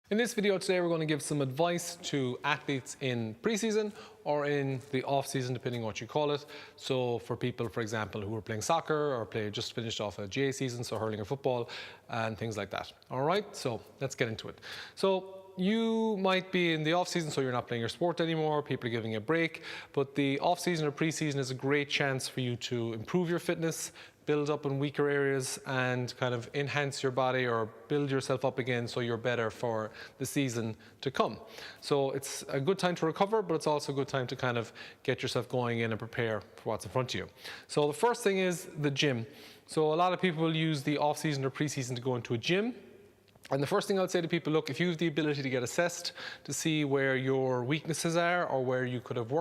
In this video today, we're going to give some advice to athletes in pre-season or in the off-season, depending on what you call it. So for people, for example, who are playing soccer or just finished off a GA season, so hurling or football and things like that. All right, so let's get into it. So you might be in the off-season, so you're not playing your sport anymore, people are giving you a break, but the off-season or pre-season is a great chance for you to improve your fitness, build up in weaker areas and kind of enhance your body or build yourself up again so you're better for the season to come. So it's a good time to recover, but it's also a good time to kind of get yourself going in and prepare for what's in front of you. So the first thing is the gym. So a lot of people use the off-season or pre-season to go into a gym. And the first thing I would say to people, look, if you have the ability to get assessed to see where your weaknesses are or where you could have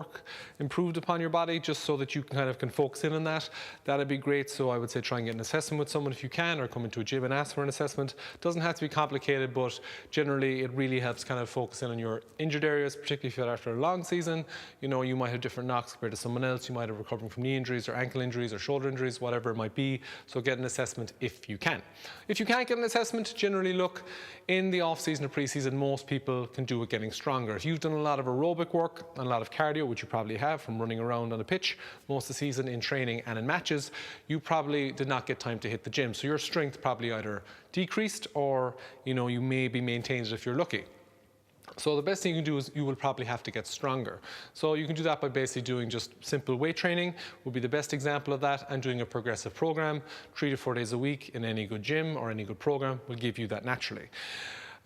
improved upon your body, just so that you can focus in on that, that'd be great. So I would say try and get an assessment with someone if you can, or come into a gym and ask for an assessment. It doesn't have to be complicated, but generally it really helps kind of focus in on your injured areas, particularly if you're after a long season. You know, you might have different knocks compared to someone else. You might have recovering from knee injuries or ankle injuries or shoulder injuries, whatever it might be. So get an assessment if you can. If you can't get an assessment, generally look, in the off-season or pre-season, most people can do it getting stronger. If you've done a lot of aerobic work and a lot of cardio, which you probably have from running around on a pitch most of the season in training and in matches, you probably did not get time to hit the gym. So your strength probably either decreased or, you know, you maybe maintained it if you're lucky. So the best thing you can do is you will probably have to get stronger. So you can do that by basically doing just simple weight training would be the best example of that, and doing a progressive program 3 to 4 days a week in any good gym or any good program will give you that naturally.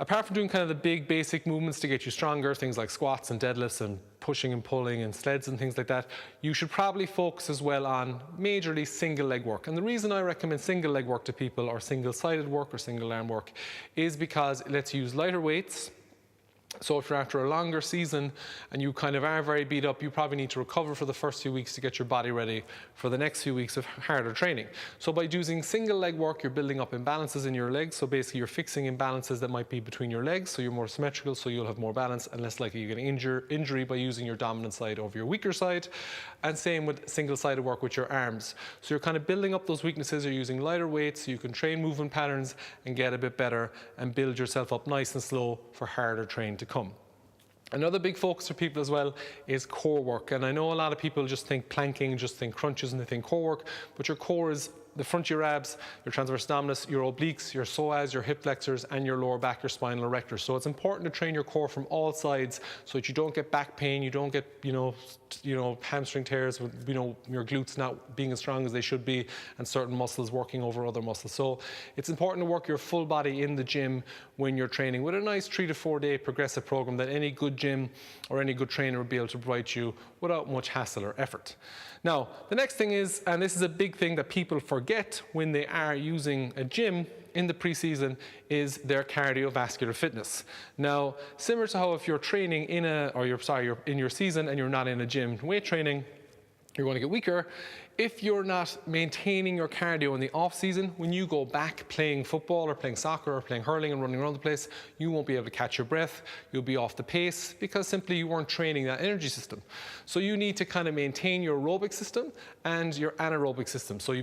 Apart from doing kind of the big basic movements to get you stronger, things like squats and deadlifts and pushing and pulling and sleds and things like that, you should probably focus as well on majorly single leg work. And the reason I recommend single leg work to people, or single-sided work or single arm work, is because it lets you use lighter weights. So if you're after a longer season and you kind of are very beat up, you probably need to recover for the first few weeks to get your body ready for the next few weeks of harder training. So by using single leg work, you're building up imbalances in your legs. So basically you're fixing imbalances that might be between your legs, so you're more symmetrical, so you'll have more balance and less likely you're going to injury by using your dominant side over your weaker side. And same with single-sided work with your arms. So you're kind of building up those weaknesses. You're using lighter weights so you can train movement patterns and get a bit better and build yourself up nice and slow for harder training to come. Another big focus for people as well is core work. And I know a lot of people just think planking, just think crunches, and they think core work, but your core is the front of your abs, your transverse abdominis, your obliques, your psoas, your hip flexors, and your lower back, your spinal erectors. So it's important to train your core from all sides so that you don't get back pain, you don't get, hamstring tears with, your glutes not being as strong as they should be, and certain muscles working over other muscles. So it's important to work your full body in the gym when you're training with a nice 3 to 4 day progressive program that any good gym or any good trainer would be able to provide you without much hassle or effort. Now, the next thing is, and this is a big thing that people forget when they are using a gym in the pre-season, is their cardiovascular fitness. Now, similar to how if you're training you're in your season and you're not in a gym weight training, you're going to get weaker. If you're not maintaining your cardio in the off season, when you go back playing football or playing soccer or playing hurling and running around the place, you won't be able to catch your breath. You'll be off the pace because simply you weren't training that energy system. So you need to kind of maintain your aerobic system and your anaerobic system. So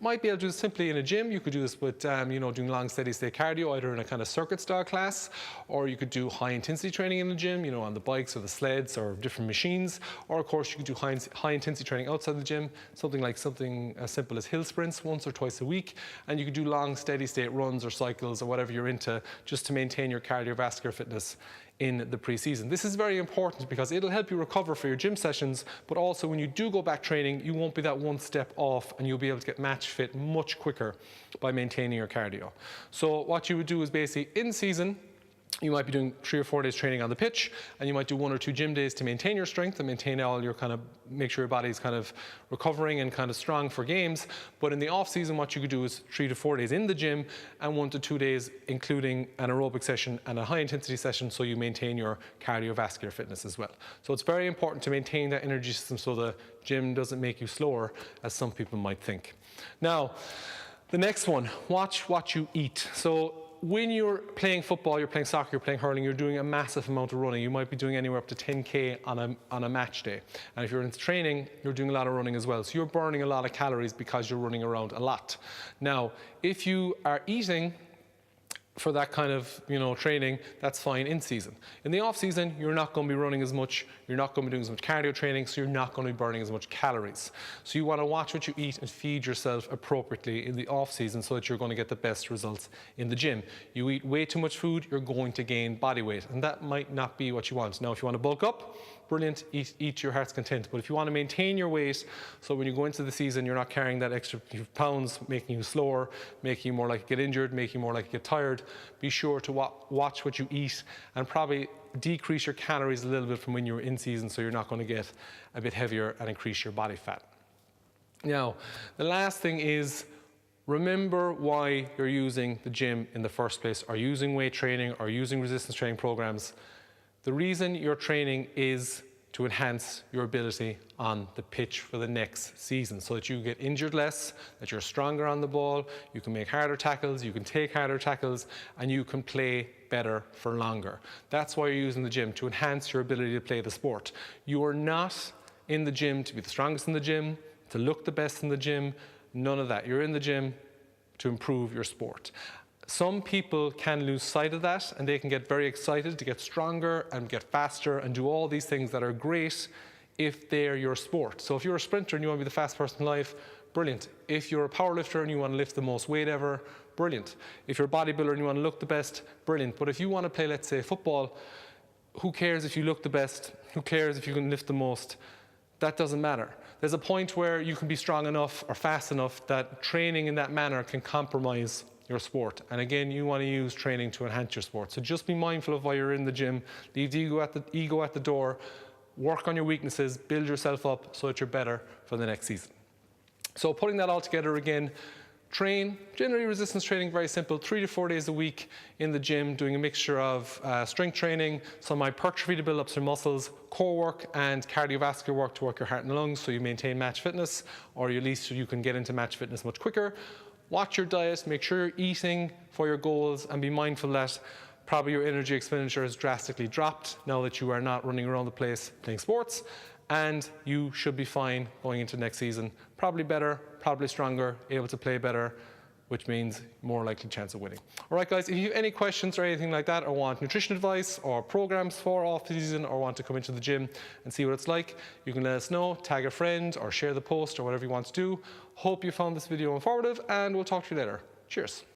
might be able to do this simply in a gym. You could do this with, doing long, steady state cardio, either in a kind of circuit style class, or you could do high intensity training in the gym, on the bikes or the sleds or different machines. Or of course, you could do high intensity training outside the gym, something as simple as hill sprints once or twice a week. And you could do long, steady state runs or cycles or whatever you're into, just to maintain your cardiovascular fitness in the pre-season. This is very important because it'll help you recover for your gym sessions, but also when you do go back training, you won't be that one step off and you'll be able to get match fit much quicker by maintaining your cardio. So what you would do is basically in season, you might be doing 3 or 4 days training on the pitch, and you might do 1 or 2 gym days to maintain your strength and maintain all your make sure your body's kind of recovering and kind of strong for games. But in the off season, what you could do is 3 to 4 days in the gym and 1 to 2 days, including an aerobic session and a high intensity session, so you maintain your cardiovascular fitness as well. So it's very important to maintain that energy system so the gym doesn't make you slower, as some people might think. Now, the next one, watch what you eat. So when you're playing football, you're playing soccer, you're playing hurling, you're doing a massive amount of running. You might be doing anywhere up to 10K on a match day. And if you're into training, you're doing a lot of running as well. So you're burning a lot of calories because you're running around a lot. Now, if you are eating for that kind of training, that's fine in season. In the off season, you're not going to be running as much, you're not going to be doing as much cardio training, so you're not going to be burning as much calories. So you want to watch what you eat and feed yourself appropriately in the off season so that you're going to get the best results in the gym. You eat way too much food, you're going to gain body weight, and that might not be what you want. Now, if you want to bulk up, brilliant, eat your heart's content. But if you want to maintain your weight, so when you go into the season, you're not carrying that extra few pounds, making you slower, making you more likely to get injured, making you more likely to get tired, be sure to watch what you eat and probably decrease your calories a little bit from when you're in season so you're not going to get a bit heavier and increase your body fat. Now, the last thing is, remember why you're using the gym in the first place, or using weight training, or using resistance training programs. The reason you're training is to enhance your ability on the pitch for the next season so that you get injured less, that you're stronger on the ball, you can make harder tackles, you can take harder tackles, and you can play better for longer. That's why you're using the gym, to enhance your ability to play the sport. You are not in the gym to be the strongest in the gym, to look the best in the gym, none of that. You're in the gym to improve your sport. Some people can lose sight of that and they can get very excited to get stronger and get faster and do all these things that are great if they're your sport. So if you're a sprinter and you want to be the fastest person alive, brilliant. If you're a powerlifter and you want to lift the most weight ever, brilliant. If you're a bodybuilder and you want to look the best, brilliant. But if you want to play, let's say, football, who cares if you look the best? Who cares if you can lift the most? That doesn't matter. There's a point where you can be strong enough or fast enough that training in that manner can compromise your sport. And again, you want to use training to enhance your sport. So just be mindful of why you're in the gym. Leave the ego at the door. Work on your weaknesses. Build yourself up so that you're better for the next season. So putting that all together again, train, generally resistance training, very simple, 3 to 4 days a week in the gym, doing a mixture of strength training, some hypertrophy to build up some muscles, core work and cardiovascular work to work your heart and lungs so you maintain match fitness, or at least so you can get into match fitness much quicker. Watch your diet, make sure you're eating for your goals, and be mindful that probably your energy expenditure has drastically dropped now that you are not running around the place playing sports, and you should be fine going into next season. Probably better, probably stronger, able to play better, which means more likely chance of winning. All right, guys, if you have any questions or anything like that, or want nutrition advice or programs for off-season, or want to come into the gym and see what it's like, you can let us know, tag a friend, or share the post, or whatever you want to do. Hope you found this video informative, and we'll talk to you later. Cheers.